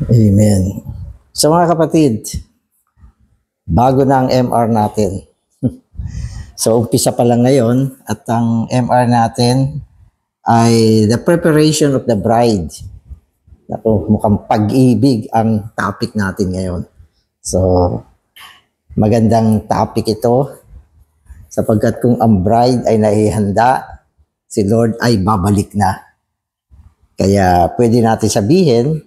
Amen. So mga kapatid, bago na ang MR natin. So umpisa pa lang ngayon at ang MR natin ay the preparation of the bride. Naku, mukhang pag-ibig ang topic natin ngayon. So magandang topic ito sapagkat kung ang bride ay nahihanda, si Lord ay babalik na. Kaya pwede natin sabihin,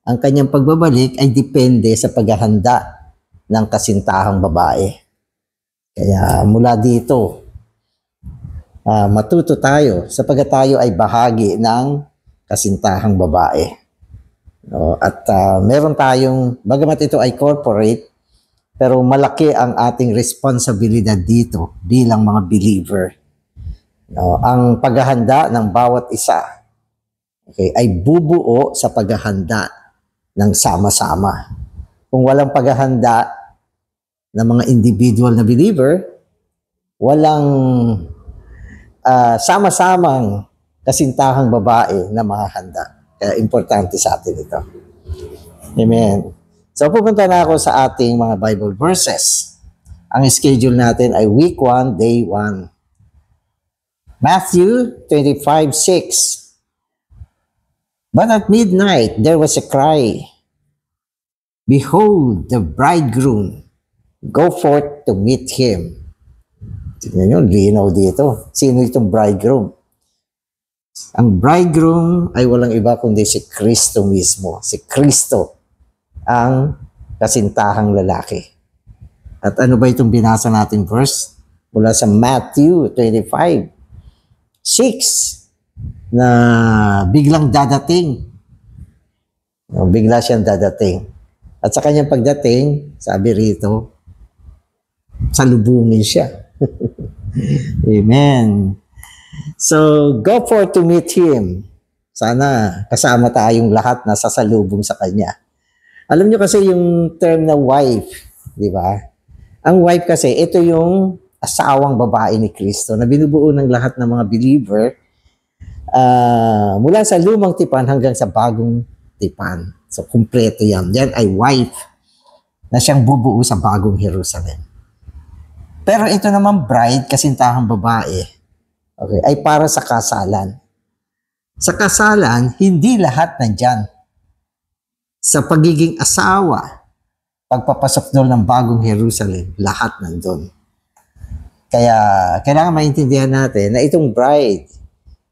ang kanyang pagbabalik ay depende sa paghahanda ng kasintahang babae. Kaya mula dito, matuto tayo sapagkat tayo ay bahagi ng kasintahang babae. At meron tayong, bagamat ito ay corporate, pero malaki ang ating responsibilidad dito bilang mga believer. Ang paghahanda ng bawat isa ay bubuo sa paghahanda ng sama-sama. Kung walang paghahanda ng mga individual na believer, walang sama-samang kasintahang babae na mahahanda. Kaya importante sa atin ito. Amen. So pupunta na ako sa ating mga Bible verses. Ang schedule natin ay week 1, day 1. Matthew 25:6. But at midnight there was a cry, "Behold, the bridegroom, go forth to meet him." Tignan nyo, linaw dito. Sino itong bridegroom? Ang bridegroom ay walang iba kundi si Kristo mismo. Si Kristo ang kasintahang lalaki. At ano ba itong binasa natin verse? Mula sa Matthew 25:6. Na biglang dadating. Bigla siyang dadating. At sa kanyang pagdating, sabi rito, salubungin siya. Amen. So, go forth to meet him. Sana kasama tayong lahat na sasalubong sa kanya. Alam niyo kasi yung term na wife, di ba? Ang wife kasi, ito yung asawang babae ni Kristo na binubuo ng lahat ng mga believer mula sa lumang tipan hanggang sa bagong tipan. So, kumpleto yan. Yan ay wife na siyang bubuo sa bagong Jerusalem. Pero ito naman bride, kasintahang babae, ay para sa kasalan. Sa kasalan, hindi lahat nandyan. Sa pagiging asawa, pagpapasok doon ng bagong Jerusalem, lahat nandun. Kaya, kailangan maintindihan natin na itong bride,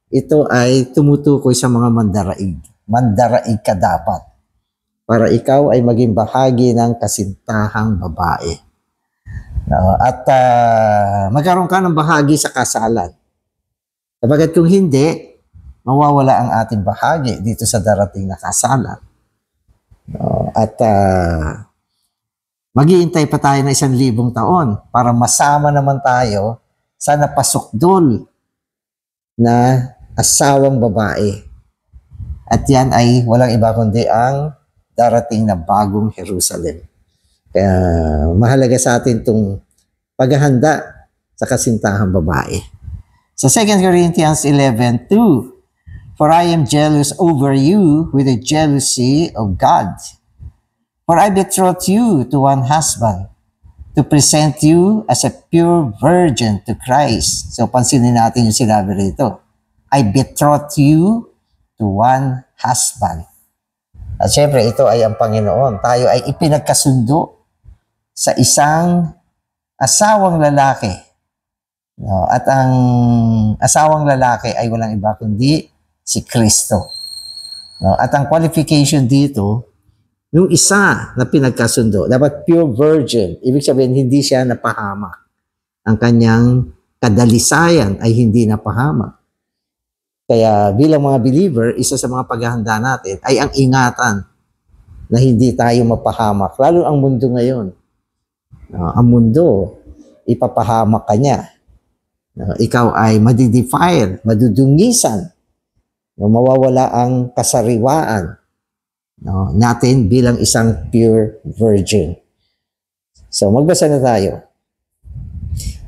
ito ay tumutukoy sa mga mandaraig. Mandaraig ka dapat para ikaw ay maging bahagi ng kasintahang babae. At magkaroon ka ng bahagi sa kasalan. Sabagat kung hindi, mawawala ang ating bahagi dito sa darating na kasalan. At maghihintay pa tayo ng 1,000 taon para masama naman tayo sa napasukdol na asawang babae. At yan ay walang iba kundi ang darating na bagong Jerusalem. Kaya mahalaga sa atin itong paghahanda sa kasintahang babae. Sa 2 Corinthians 11:2, "For I am jealous over you with the jealousy of God. For I betrothed you to one husband, to present you as a pure virgin to Christ." So pansinin natin yung sinabi rito. I betrothed you to one husband. At syempre, ito ay ang Panginoon. Tayo ay ipinagkasundo sa isang asawang lalaki. At ang asawang lalaki ay walang iba kundi si Kristo. At ang qualification dito, yung isa na pinagkasundo, dapat pure virgin. Ibig sabihin, hindi siya napahamak. Ang kanyang kadalisayan ay hindi napahamak. Kaya bilang mga believer, isa sa mga paghahanda natin ay ang ingatan na hindi tayo mapahamak. Lalo ang mundo ngayon. Ang mundo, ipapahamak ka niya. Ikaw ay madidefile, madudungisan. Mawawala ang kasariwaan natin bilang isang pure virgin. So magbasa na tayo.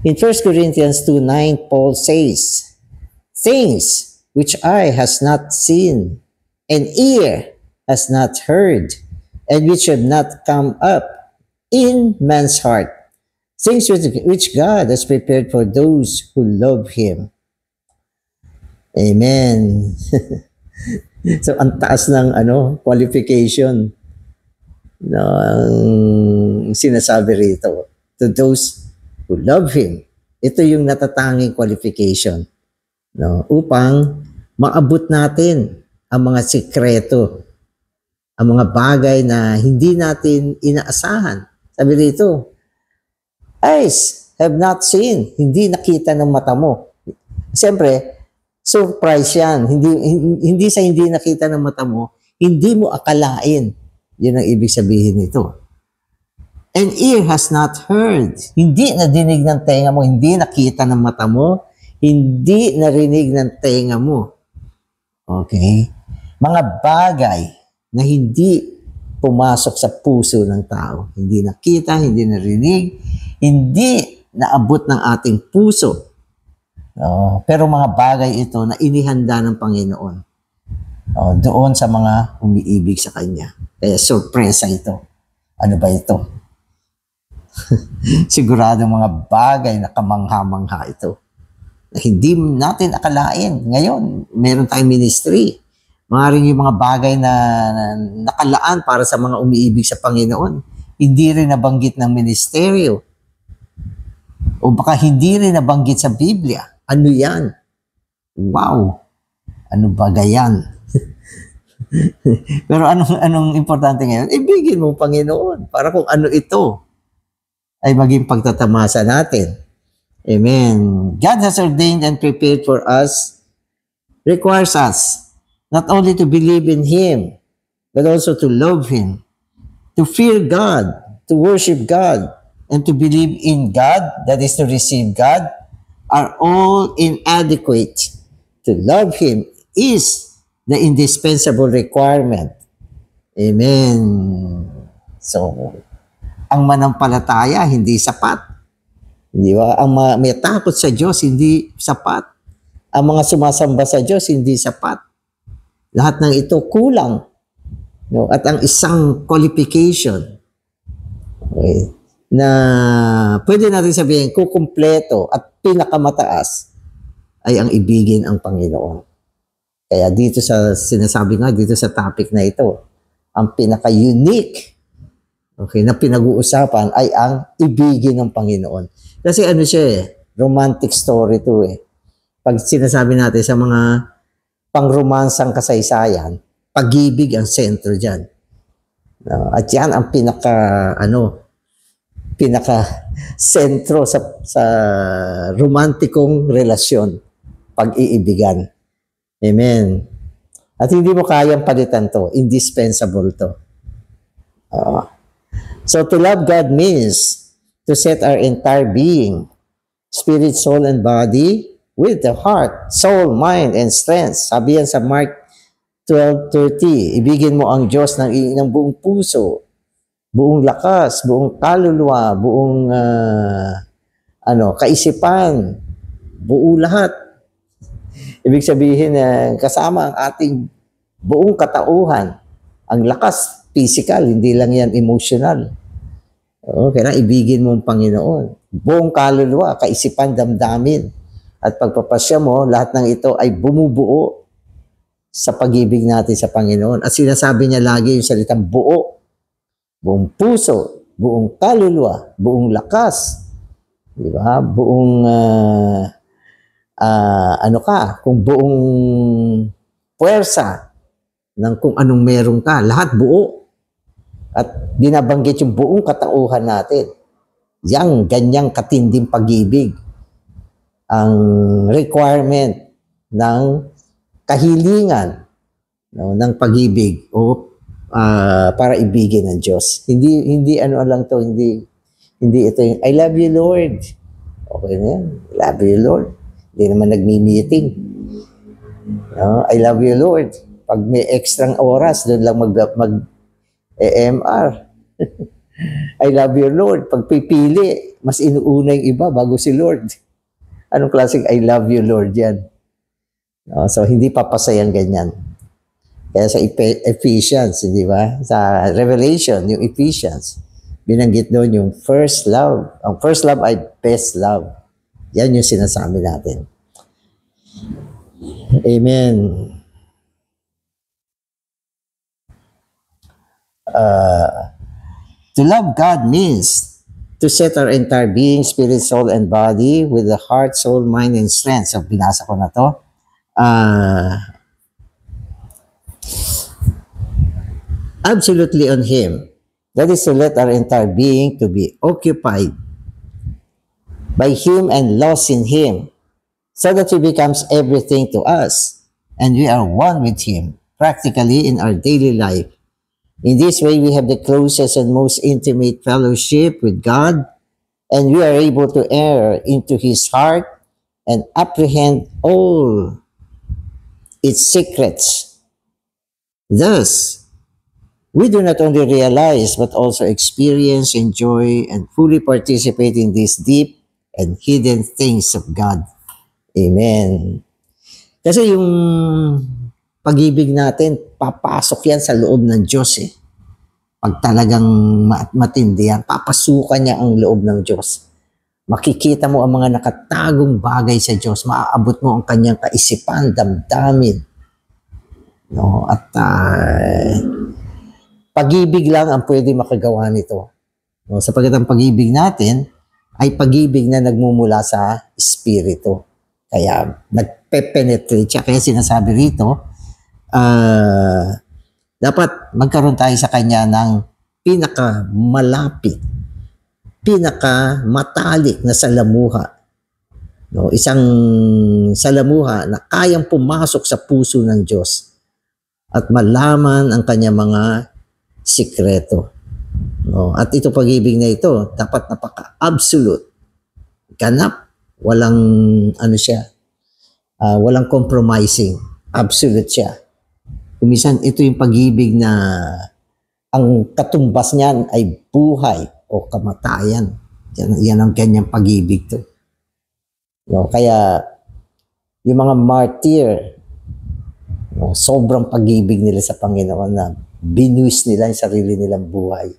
In 1 Corinthians 2:9, Paul says, "Things which eye has not seen, and ear has not heard, and which should not come up in man's heart, things which God has prepared for those who love Him. Amen. So, ang taas ng qualification ng sinasabi rito. To those who love Him. Ito yung natatanging qualification. No? Upang maabot natin ang mga sikreto, ang mga bagay na hindi natin inaasahan. Sabi rito, eyes have not seen, hindi nakita ng mata mo. Siyempre, surprise yan. Hindi sa hindi nakita ng mata mo, hindi mo akalain. Yun ang ibig sabihin nito. And ear has not heard. Hindi nadinig ng tenga mo, hindi nakita ng mata mo, hindi narinig ng tenga mo. Okay? Mga bagay na hindi pumasok sa puso ng tao. Hindi nakita, hindi narinig, hindi naabot ng ating puso. Pero mga bagay ito na inihanda ng Panginoon doon sa mga umiibig sa Kanya. Kaya sorpresa ito. Ano ba ito? Sigurado mga bagay na kamangha-mangha ito. Na hindi natin akalain. Ngayon, meron tayong ministry. Maaaring yung mga bagay na nakalaan para sa mga umiibig sa Panginoon. Hindi rin nabanggit ng ministeryo. O baka hindi rin nabanggit sa Biblia. Ano yan? Wow! Ano ba gayan? Pero anong importante ngayon? Ibigin mo, Panginoon, para kung ano ito ay maging pagtatamasa natin. Amen. God has ordained and prepared for us, requires us not only to believe in Him, but also to love Him, to fear God, to worship God, and to believe in God, that is to receive God, are all inadequate. To love Him is the indispensable requirement. Amen. So, ang manampalataya, hindi sapat. Di ba? Ang may takot sa Diyos, hindi sapat. Ang mga sumasamba sa Diyos, hindi sapat. Lahat ng ito kulang. No? At ang isang qualification, okay, na pwede natin sabihin, kukumpleto at pinakamataas ay ang ibigin ang Panginoon. Kaya dito sa sinasabi nga, dito sa topic na ito, ang pinaka-unique, okay, na pinag-uusapan ay ang ibigin ng Panginoon. Kasi ano siya romantic story to Pag sinasabi natin sa mga pangromansang kasaysayan, pag-ibig ang sentro dyan. At yan ang pinaka-sentro sa romantikong relasyon, pag-iibigan. Amen. At hindi mo kayang palitan to. Indispensable to. So to love God means to set our entire being, spirit, soul, and body with the heart, soul, mind, and strength. Sabi yan sa Mark 12:30. Ibigin mo ang Diyos ng buong puso, buong lakas, buong kaluluwa, buong kaisipan, buo lahat. Ibig sabihin kasama ang ating buong katauhan. Ang lakas, physical, hindi lang yan emotional. Kaya ibigin mo ang Panginoon. Buong kaluluwa, kaisipan, damdamin. At pagpapasya mo, lahat ng ito ay bumubuo sa pag-ibig natin sa Panginoon. At sinasabi niya lagi yung salitang buo. Buong puso, buong kaluluwa, buong lakas, di ba? Buong, kung buong puwersa ng kung anong meron ka, lahat buo. At binabanggit yung buong katauhan natin. Yang ganyang katinding pag-ibig ang requirement ng kahilingan ng pag-ibig o para ibigin ng Diyos. Hindi lang to, hindi ito yung I love you Lord. Okay na yan. I love you Lord. Hindi naman nagmi-meeting. I love you Lord. Pag may extrang oras, doon lang mag-EMR. I love you Lord. Pag pipili, mas inuuna yung iba bago si Lord. Anong klaseng I love you Lord yan? So hindi papasayang ganyan. Kaya sa Ephesians, di ba? Sa Revelation, yung Ephesians, binanggit doon yung first love. Ang first love ay best love. Yan yung sinasabi natin. Amen. To love God means to set our entire being, spirit, soul, and body with the heart, soul, mind, and strength. So, binasa ko na to. Absolutely on Him. That is to let our entire being to be occupied by Him and lost in Him, so that He becomes everything to us, and we are one with Him, practically in our daily life. In this way, we have the closest and most intimate fellowship with God, and we are able to enter into His heart and apprehend all its secrets. Thus, we do not only realize but also experience, enjoy, and fully participate in these deep and hidden things of God. Amen. Kasi yung pag-ibig natin, papasok yan sa loob ng Diyos eh. Pag talagang matindi yan, papasukan niya ang loob ng Diyos. Makikita mo ang mga nakatagong bagay sa Diyos. Maaabot mo ang kanyang kaisipan, damdamin. No? At pag-ibig lang ang pwede makagawa nito. No? Sapagkat ang pag-ibig natin ay pag-ibig na nagmumula sa Espiritu. Kaya nagpe-penetrate siya. Kaya sinasabi rito, dapat magkaroon tayo sa Kanya ng pinakamalapit, pinakamatalik na salamuha. No? Isang salamuha na kayang pumasok sa puso ng Diyos at malaman ang Kanya mga sikreto. No? At ito pag-ibig na ito, dapat napaka-absolute. Ganap, walang walang compromising. Absolute siya. Kumisan, ito yung pag-ibig na ang katumbas niyan ay buhay o kamatayan. Yan ang ganyang pag-ibig to. No? Kaya, yung mga martyr, no, sobrang pag-ibig nila sa Panginoon na binuwis nila yung sarili nilang buhay.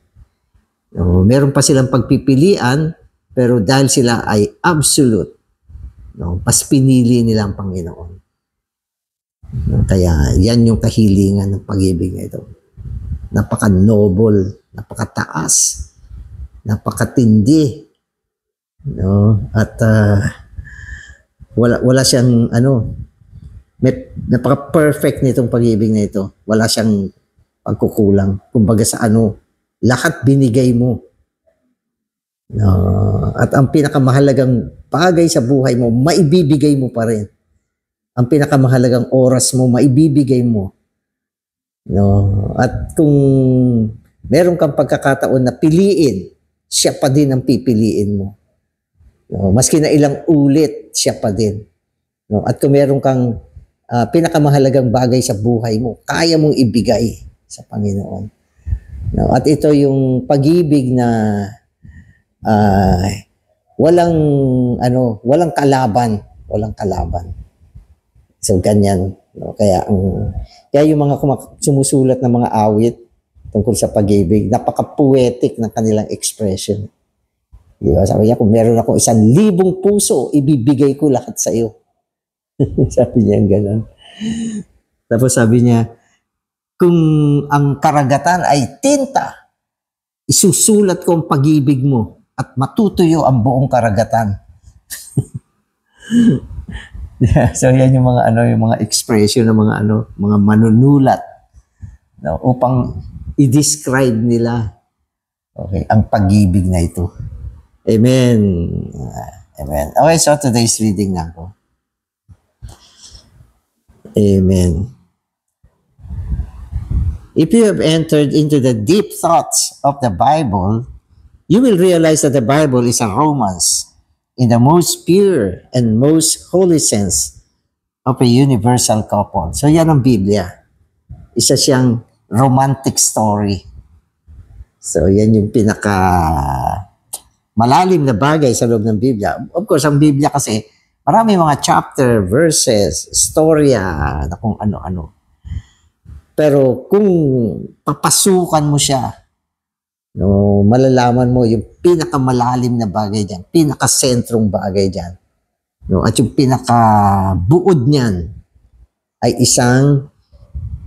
No, meron pa silang pagpipilian, pero dahil sila ay absolute, no, mas pinili nila ang Panginoon. No, kaya yan yung kahilingan ng pag-ibig na ito. Napaka-noble, napakataas, napakatindi. No? At wala siyang napaka-perfect nitong pag-ibig na ito. Wala siyang pagkukulang. Kumbaga sa lahat binigay mo. At ang pinakamahalagang bagay sa buhay mo, maibibigay mo pa rin. Ang pinakamahalagang oras mo, maibibigay mo. At kung meron kang pagkakataon na piliin, siya pa din ang pipiliin mo. Maski na ilang ulit, siya pa din. At kung meron kang pinakamahalagang bagay sa buhay mo, kaya mong ibigay sa Panginoon. At ito yung pag-ibig na walang kalaban. So, ganyan. Kaya yung mga sumusulat ng mga awit tungkol sa pag-ibig, napaka-poetic ng kanilang expression. Diba? Sabi niya, kung meron ako 1,000 puso, ibibigay ko lahat sa iyo. Sabi niya gano'n. Tapos sabi niya, kung ang karagatan ay tinta, isusulat ko ang pag-ibig mo at matutuyo ang buong karagatan. Yeah, so yan yung mga yung mga expression ng mga manunulat, no, upang i-describe nila ang pag-ibig na ito. Amen. Amen. Okay, so today's reading na ako. Amen. If you have entered into the deep thoughts of the Bible, you will realize that the Bible is a romance in the most pure and most holy sense of a universal couple. So yan ang Biblia. Isa siyang romantic story. So yan yung pinaka malalim na bagay sa loob ng Biblia. Of course, ang Biblia kasi marami mga chapter, verses, storya, na kung ano-ano. Pero kung papasukan mo siya, no, malalaman mo yung pinakamalalim na bagay dyan, pinakasentrong bagay dyan. No, at yung pinakabuod niyan ay isang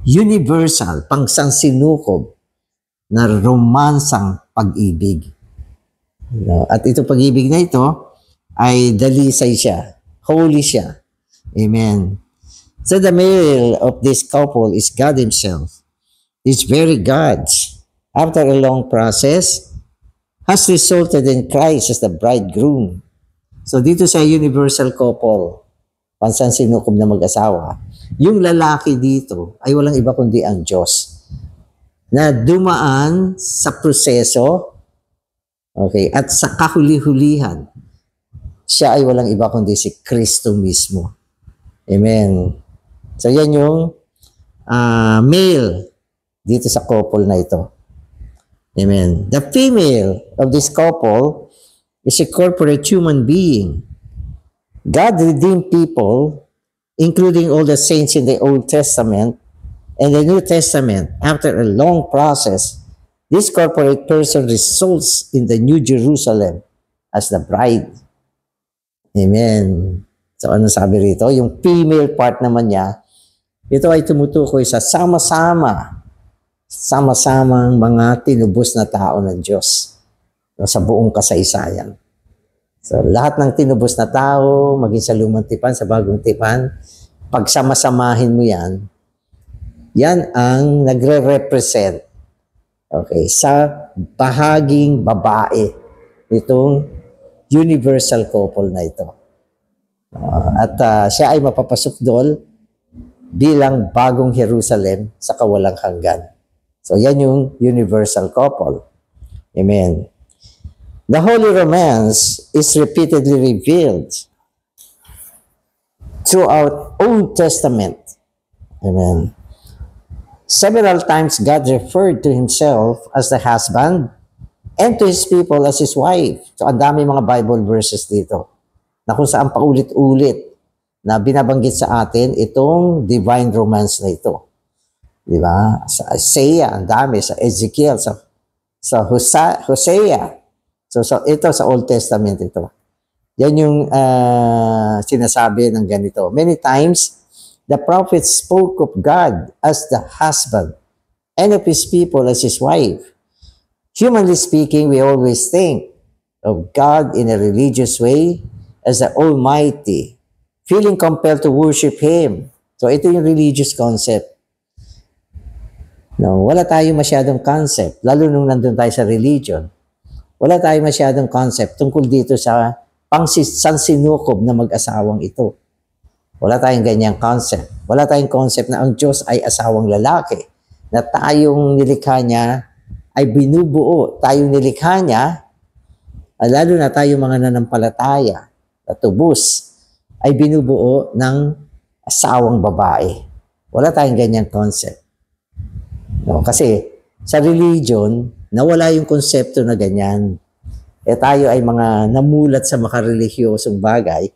universal, pangsansinukob na romansang pag-ibig. No, at ito pag-ibig na ito ay dalisay siya, holy siya. Amen. So the male of this couple is God Himself. It's very God. After a long process, has resulted in Christ as the bridegroom. So dito sa universal couple, pansansinukob na mag-asawa, yung lalaki dito ay walang iba kundi ang Diyos na dumaan sa proseso, okay, at sa kahuli-hulihan, siya ay walang iba kundi si Kristo mismo. Amen. So yan yung male dito sa couple na ito. Amen. The female of this couple is a corporate human being. God redeemed people, including all the saints in the Old Testament and the New Testament. After a long process, this corporate person results in the New Jerusalem as the bride. Amen. So ano sabi rito? Yung female part naman niya, ito ay tumutukoy sa sama-samang mga tinubos na tao ng Diyos sa buong kasaysayan. So lahat ng tinubos na tao, maging sa lumang tipan, sa bagong tipan, pag sama-samahin mo yan, yan ang nagre-represent, okay, sa bahaging babae itong universal couple na ito. At siya ay mapapasok doon bilang bagong Jerusalem sa kawalang hanggan. So yan yung universal couple. Amen. The Holy Romance is repeatedly revealed throughout Old Testament. Amen. Several times God referred to Himself as the husband and to His people as His wife. So ang dami mga Bible verses dito na kung saan paulit-ulit na binabanggit sa atin itong divine romance na ito. Di ba? Sa Isaiah, ang dami. Sa Ezekiel, sa Hosea. So ito sa Old Testament ito. Yan yung sinasabi ng ganito. Many times, the prophets spoke of God as the husband and of His people as His wife. Humanly speaking, we always think of God in a religious way as the Almighty, feeling compelled to worship Him. So ito yung religious concept. No, wala tayong masyadong concept, lalo nung nandun tayo sa religion. Wala tayong masyadong concept tungkol dito sa pangsansinukob na mag-asawang ito. Wala tayong ganyang concept. Wala tayong concept na ang Diyos ay asawang lalaki, na tayong nilikha niya ay binubuo. Tayong nilikha niya, lalo na tayong mga nanampalataya, at tubos, ay binubuo ng asawang babae. Wala tayong ganyang concept. No, kasi sa religion, nawala yung konsepto na ganyan. Tayo ay mga namulat sa makareligyosong bagay,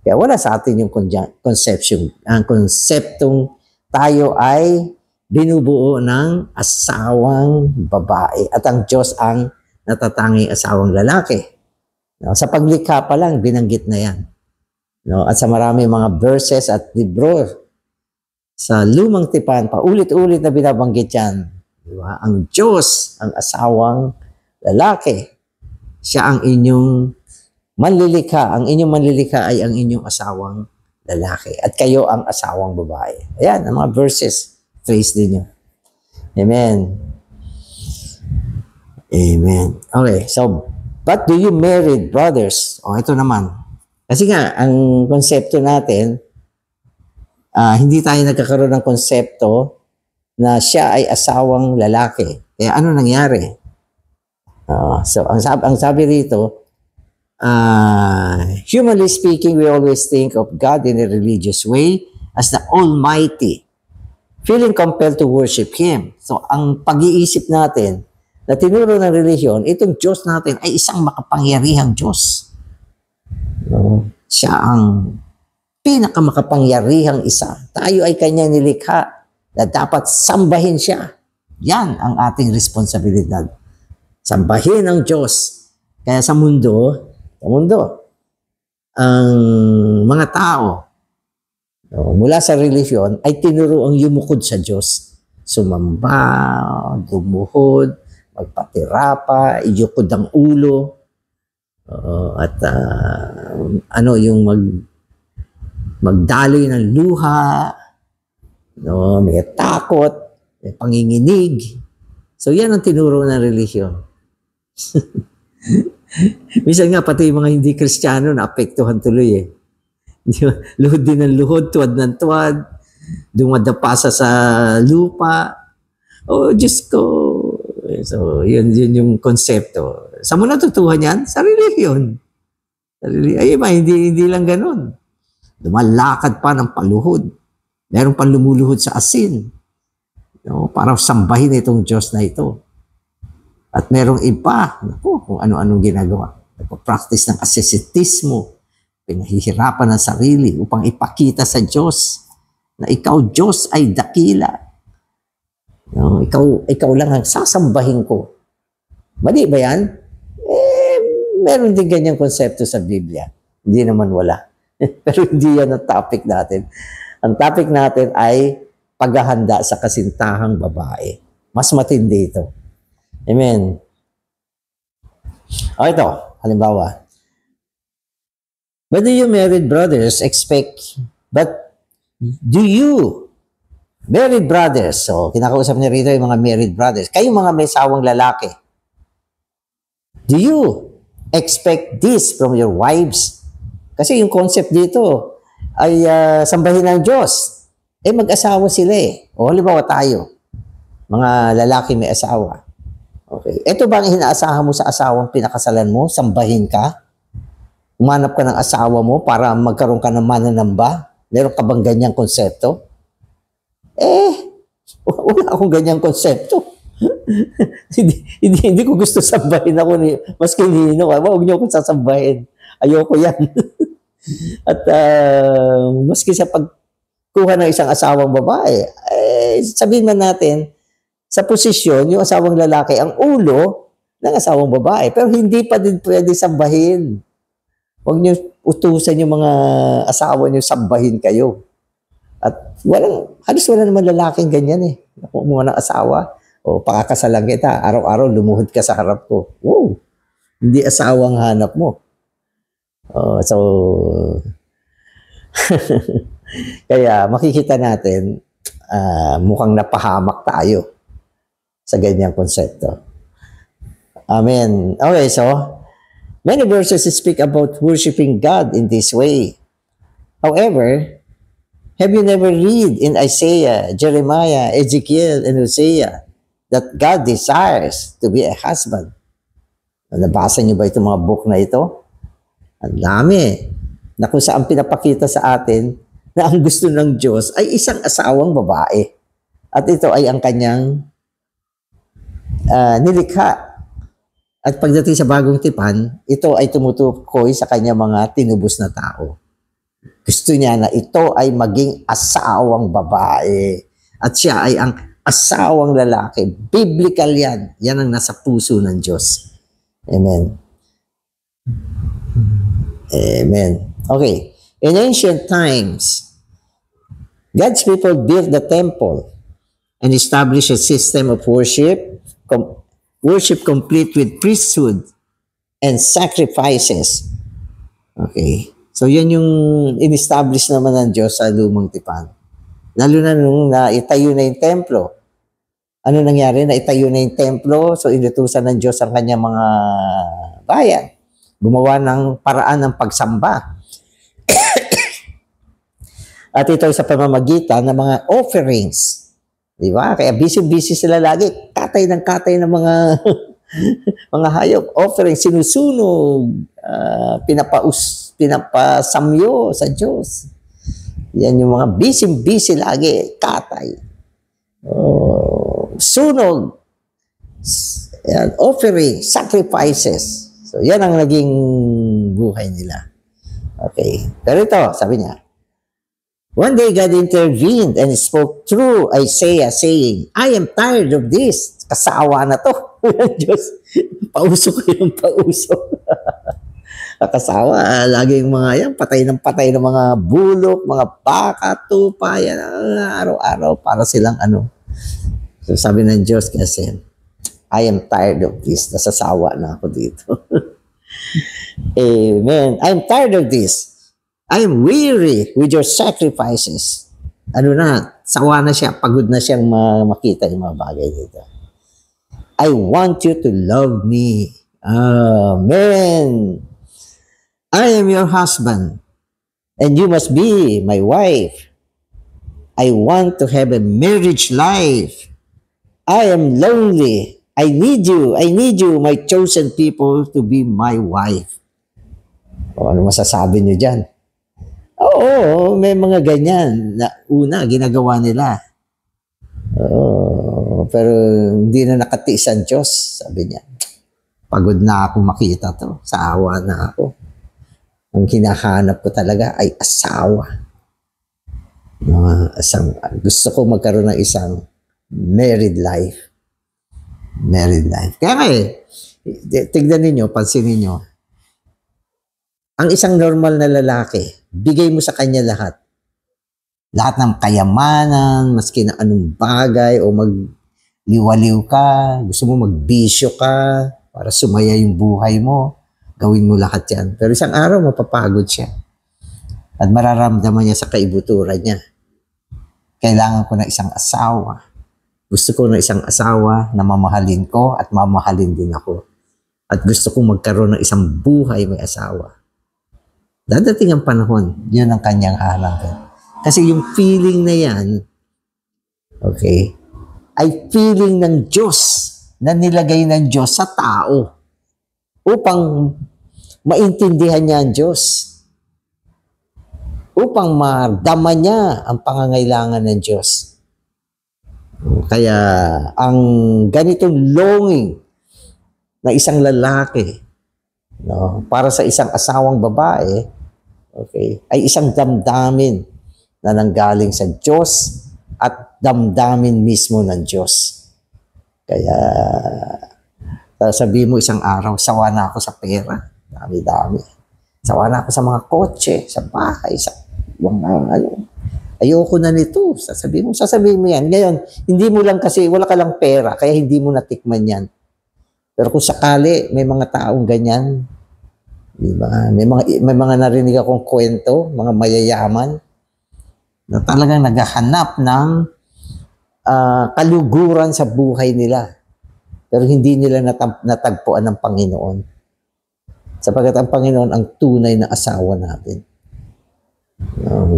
kaya wala sa atin yung conception. Ang konseptong tayo ay binubuo ng asawang babae at ang Diyos ang natatanging asawang lalaki. No, sa paglikha pa lang, binanggit na yan. No, at sa marami mga verses at libro sa lumang tipan, paulit-ulit na binabanggit yan. Diba? Ang Diyos, ang asawang lalaki. Siya ang inyong manlilikha. Ang inyong manlilikha ay ang inyong asawang lalaki. At kayo ang asawang babae. Ayan, ang mga verses. Trace din yun. Amen. Amen. Okay, so, but do you married brothers? O, ito naman. Kasi nga, ang konsepto natin, hindi tayo nagkakaroon ng konsepto na siya ay asawang lalaki. Kaya ano nangyari? So, ang sabi rito, humanly speaking, we always think of God in a religious way as the Almighty, feeling compelled to worship Him. So, ang pag-iisip natin na tinuro ng relihiyon, itong Diyos natin ay isang makapangyarihang Diyos. No? Siya ang pinakamakapangyarihang isa. Tayo ay Kanya nilikha na dapat sambahin siya. Yan ang ating responsibilidad. Sambahin ang Diyos. Kaya sa mundo, ang mga tao, mula sa relihiyon, ay tinuruang yumukod sa Diyos. Sumamba, lumuhod, magpatirapa, iyukod ang ulo, at yung magdaloy ng luha, may takot, may panginginig. So yan ang tinuro ng relihiyon. Minsan nga pati yung mga hindi Kristiyano naapektuhan tuloy eh. Luhod din ng luhod, tuwad ng tuwad, dumadapa sa lupa. Oh, Diyos ko. So, yun yung konsepto. Saan mo natutuhan yan? Sa relihiyon. Ay, hindi lang ganun. Lumalakad pa ng paluhod. Meron pang lumuluhod sa asin. Para sambahin itong Diyos na ito. At merong iba, kung ano-anong ginagawa. Nagpa-practice ng asceticismo. Pinahihirapan ng sarili upang ipakita sa Diyos na ikaw, Diyos, ay dakila. Ikaw lang ang sasambahin ko. Mali ba yan? Meron din ganyang konsepto sa Biblia. Hindi naman wala. Pero hindi yan ang topic natin. Ang topic natin ay paghahanda sa kasintahang babae. Mas matindi ito. Amen. O ito, halimbawa. But do you married brothers married brothers, so kinakausap niya rito yung mga married brothers, kayong mga may sawang lalaki, do you expect this from your wives? Kasi yung concept dito ay sambahin ng Diyos. Mag-asawa sila eh. O halimbawa tayo, mga lalaki may asawa. Okay. Ito ba ang inaasahan mo sa asawang pinakasalan mo? Sambahin ka? Umanap ka ng asawa mo para magkaroon ka ng mananamba? Meron ka bang ganyang konsepto? Wala akong ganyang konsepto. hindi ko gusto sambahin ako maski nino. Huwag niyo akong sasambahin. Ayoko yan. At maski sa pagkuha ng isang asawang babae, sabihin man natin, sa posisyon, yung asawang lalaki, ang ulo ng asawang babae. Pero hindi pa din pwede sambahin. Huwag niyo utusan yung mga asawa niyo sambahin kayo. At halos wala naman lalaking ganyan eh. Nakuha mo ng asawa, o pakakasalan kita, araw-araw lumuhod ka sa harap ko. Wow! Hindi asawang hanap mo. So, kaya makikita natin, mukhang napahamak tayo sa ganyang konsepto. Amen. Okay, so, many verses speak about worshiping God in this way. However, have you never read in Isaiah, Jeremiah, Ezekiel, and Hosea that God desires to be a husband? Nabasa niyo ba itong mga book na ito? Ang dami. Na kung saan pinapakita sa atin na ang gusto ng Diyos ay isang asawang babae. At ito ay ang kanyang nilikha. At pagdating sa bagong tipan, ito ay tumutukoy sa kanyang mga tinubos na tao. Gusto niya na ito ay maging asawang babae. At siya ay ang asawang lalaki. Biblical yan. Yan ang nasa puso ng Diyos. Amen. Amen. Okay. In ancient times, God's people built the temple and established a system of worship complete with priesthood and sacrifices. Okay. So, yan yung in-establish naman ng Diyos sa lumang tipan. Lalo na nung naitayo na yung templo. Ano nangyari? Naitayo na yung templo, so inutusan ng Diyos ang kanyang mga bayan. Gumawa ng paraan ng pagsamba. At ito sa pamamagitan ng mga offerings. Di ba? Kaya busy-busy sila lagi. Katay ng mga mga hayop. Offering, sinusunog, pinapasamyo sa Diyos. Yan yung mga busy lagi. Katay. Sunog. Yan, offering, sacrifices. So, yan ang naging buhay nila. Okay. Pero ito, sabi niya, One day, God intervened and spoke through Isaiah saying, I am tired of this. Kasawa na to. Diyos, pauso ko yung pauso. Kasawa, laging mga yan, patay ng mga bulok, mga baka, tupa, yan, araw-araw, para silang ano. So sabi ng Diyos kasi, I am tired of this. Nasasawa na ako dito. Amen. I am tired of this. I am weary with your sacrifices. Ano na, sawa na siya, pagod na siyang makita yung mga bagay dito. I want you to love me. Amen. I am your husband, and you must be my wife. I want to have a marriage life. I am lonely. I need you, my chosen people, to be my wife. O, ano masasabi niyo dyan? Oo, may mga ganyan na una, ginagawa nila. Oo, pero hindi na nakatiis ang Diyos, sabi niya. Pagod na ako makita to, sa awa na ako. Ang hinahanap ko talaga ay asawa. Gusto ko magkaroon ng isang married life. Married life. Kaya nga tignan ninyo, pansinin nyo, ang isang normal na lalaki, bigay mo sa kanya lahat. Lahat ng kayamanan, maski na anong bagay, o magliwaliw ka, gusto mo magbisyo ka, para sumaya yung buhay mo. Gawin mo lahat yan. Pero isang araw, mapapagod siya. At mararamdaman niya sa kaibuturan niya. Kailangan ko na isang asawa. Gusto ko na isang asawa na mamahalin ko at mamahalin din ako. At gusto kong magkaroon ng isang buhay may asawa. Dadating ang panahon, yun ang kanyang hahanapin. Kasi yung feeling na yan, okay, ay feeling ng Diyos na nilagay ng Diyos sa tao upang maintindihan niya ang Diyos. Upang madama niya ang pangangailangan ng Diyos. Kaya ang ganitong longing na isang lalaki, no, para sa isang asawang babae, okay, ay isang damdamin na nanggaling sa Diyos at damdamin mismo ng Diyos. Kaya sabihin mo isang araw, sawa na ako sa pera. Dami-dami. Sawa na ako sa mga kotse, sa bahay, sa mga ano. Ayoko na nito. Sasabihin mo yan. Ngayon, hindi mo lang kasi, wala ka lang pera, kaya hindi mo natikman yan. Pero kung sakali, may mga taong ganyan, diba? May mga narinig akong kwento, mga mayayaman, na talagang naghahanap ng kaluguran sa buhay nila. Pero hindi nila natagpuan ng Panginoon. Sapagkat ang Panginoon ang tunay na asawa natin.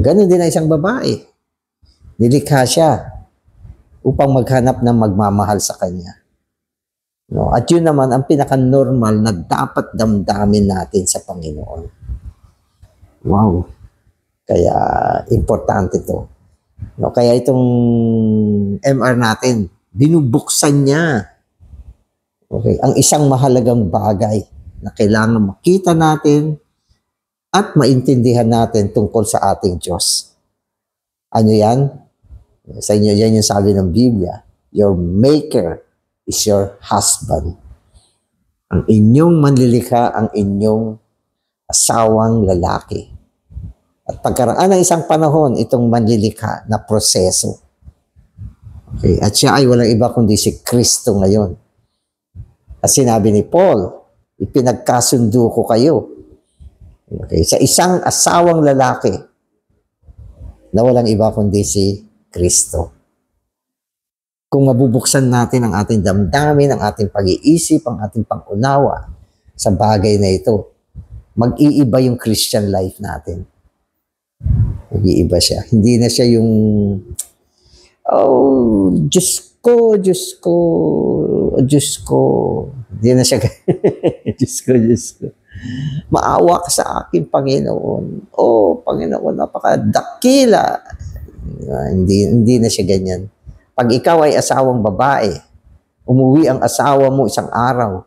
Ganun din ang isang babae. Nilikha siya upang maghanap ng magmamahal sa kanya. No? At yun naman ang pinaka-normal na dapat damdamin natin sa Panginoon. Wow! Kaya importante to. No? Kaya itong MR natin, binubuksan niya. Okay, ang isang mahalagang bagay na kailangan makita natin at maintindihan natin tungkol sa ating Diyos. Ano yan? Sa inyo, yan yung sabi ng Biblia. Your maker is your husband. Ang inyong manlilikha, ang inyong asawang lalaki. At pagkaraan ng isang panahon, itong manlilikha na proseso. Okay, at siya ay walang iba kundi si Kristo ngayon. At sinabi ni Paul, ipinagkasundo ko kayo. Okay, sa isang asawang lalaki na walang iba kundi si Kristo. Kung mabubuksan natin ang ating damdamin, ang ating pag-iisip, ang ating pangunawa sa bagay na ito, mag-iiba yung Christian life natin. Mag-iiba siya. Hindi na siya yung, oh, Diyos ko. Hindi na siya, Diyos ko. Maawa ka sa akin, Panginoon. Oh, Panginoon, napakadakila. Hindi na siya ganyan. Pag ikaw ay asawang babae, umuwi ang asawa mo isang araw,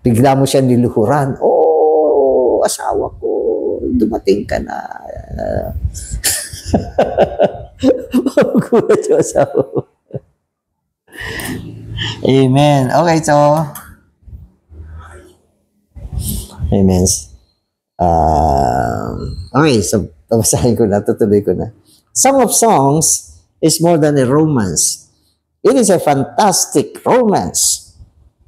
bigla mo siya niluhuran, oh, asawa ko, dumating ka na. Magugulat yung asawa mo. Amen. Okay, so, amen. Okay, so, babasahin ko na, tutuloy ko na. Song of Songs is more than a romance. It is a fantastic romance.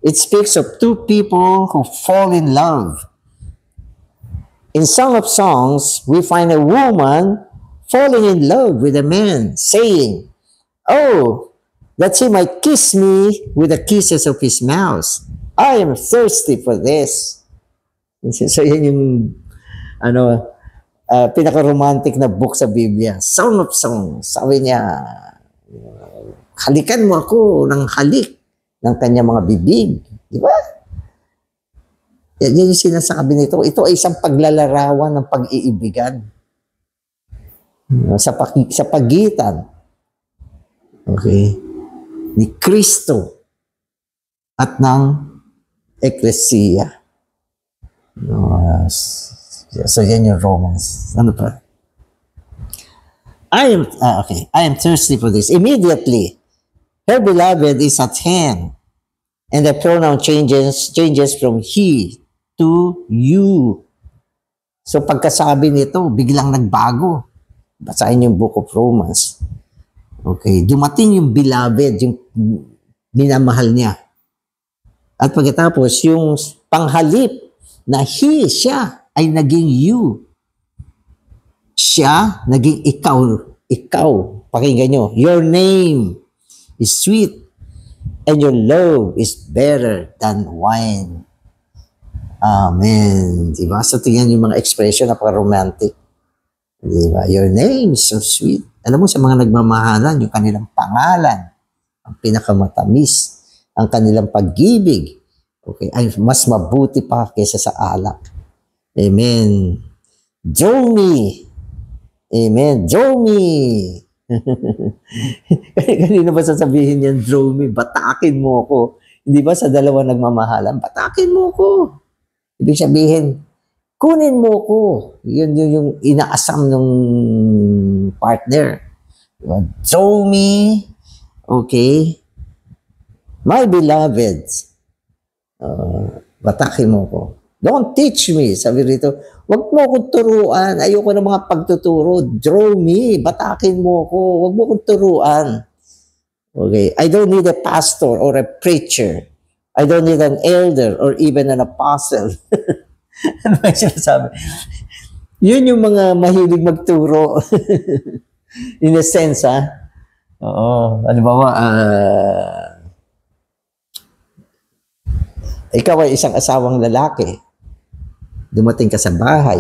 It speaks of two people who fall in love. In Song of Songs, we find a woman falling in love with a man, saying, "Oh, that he might kiss me with the kisses of his mouth. I am thirsty for this." So yan yung pinaka-romantic na book sa Biblia. Song of Songs. Sabi niya, halikan mo ako ng halik ng kanyang mga bibig. Di ba? Yan yung sinasabi nito. Ito ay isang paglalarawan ng pag-iibigan. Sa pagitan. Okay. Ni Kristo at ng Ecclesia. So yan yung Romans. Ano pa? I am thirsty for this. Immediately, her beloved is at hand, and the pronoun changes from he to you. So pagkasabi nito, biglang nagbago. Basahin yung Book of Romans. Okay, dumating yung beloved, yung minamahal niya. At pagkatapos, yung panghalip na siya ay naging you. Siya, naging ikaw. Pakinggan nyo, your name is sweet and your love is better than wine. Amen. Diba? So, tingnan yung mga expression na romantic. Diba? Your name is so sweet. Alam mo, sa mga nagmamahalan, yung kanilang pangalan, ang pinakamatamis, ang kanilang pag-ibig, okay, ay mas mabuti pa kaysa sa alak. Amen. Draw me. Amen. Draw me. Kanina ba sasabihin yan, draw me, batakin mo ako. Hindi ba sa dalawa nagmamahalan, batakin mo ako. Ibig sabihin, kunin mo ko. Yun yung inaasam ng partner. Show me, okay, my beloved, batakin mo ko. Don't teach me. Sabi rito, wag mo akong turuan. Ayoko ng mga pagtuturo. Draw me. Batakin mo ko. Wag mo akong turuan. Okay. I don't need a pastor or a preacher. I don't need an elder or even an apostle. Ano ba yung sinasabi? Yun yung mga mahilig magturo. In a sense, ha? Oo. Ano ba ikaw ay isang asawang lalaki. Dumating ka sa bahay.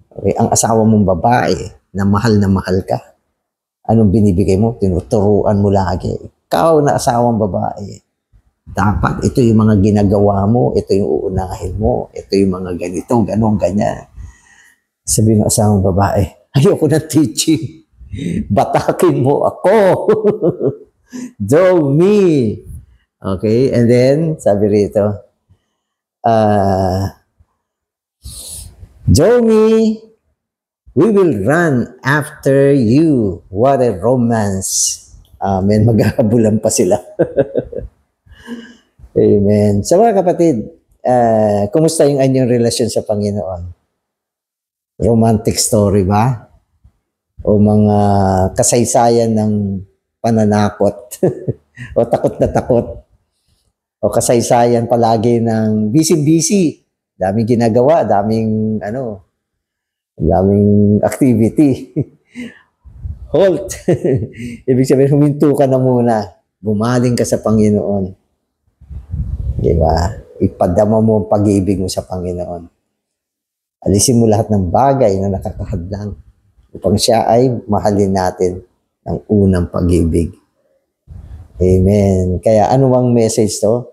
Okay, ang asawa mong babae na mahal ka. Anong binibigay mo? Tinuturuan mo lagi. Ikaw na asawang babae. Dapat ito yung mga ginagawa mo, ito yung uunahin mo, ito yung mga ganito, ganun, ganyan. Sabi ng asawang babae, ayoko na teaching. Batakin mo ako. Draw me. Okay, and then, sabi rito, draw me, we will run after you. What a romance. Amen. Maghahabulan pa sila. Amen. So mga kapatid, kumusta yung anyong relasyon sa Panginoon? Romantic story ba? O mga kasaysayan ng pananakot? O takot na takot? O kasaysayan palagi ng busy-busy? Daming ginagawa, daming activity. Halt! Ibig sabihin, huminto ka na muna. Bumaling ka sa Panginoon. Diba? Ipadama mo ang pag-ibig mo sa Panginoon. Alisin mo lahat ng bagay na nakakahadlang upang siya ay mahalin natin ng unang pag-ibig. Amen. Kaya ano bang message to?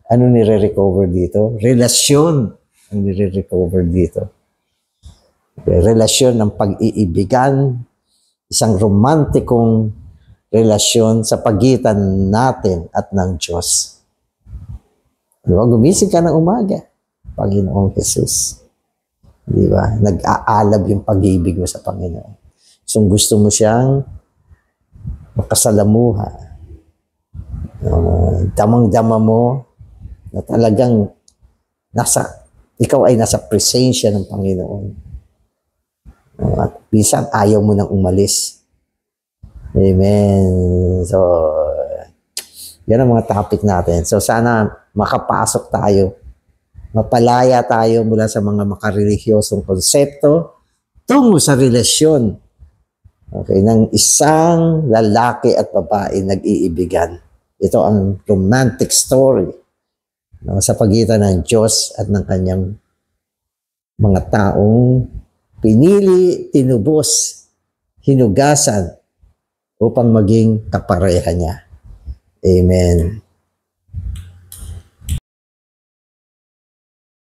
Ano nire-recover dito? Relasyon ang nire-recover dito. Relasyon ng pag-iibigan, isang romantikong relasyon sa pagitan natin at ng Diyos. Diba? Gumising ka ng umaga, Panginoong Jesus. Diba? Nag-aalab yung pag-ibig mo sa Panginoon. So gusto mo siyang makasalamuha. Damang-dama mo na talagang ikaw ay nasa presensya ng Panginoon. At minsan ayaw mo nang umalis. Amen. So, yan ang mga topic natin. So, sana makapasok tayo. Mapalaya tayo mula sa mga makarelihiosong konsepto tungo sa relasyon, okay, ng isang lalaki at babae nag-iibigan. Ito ang romantic story, no, sa pagitan ng Diyos at ng kanyang mga taong pinili, tinubos, hinugasan upang maging kapareha niya. Amen.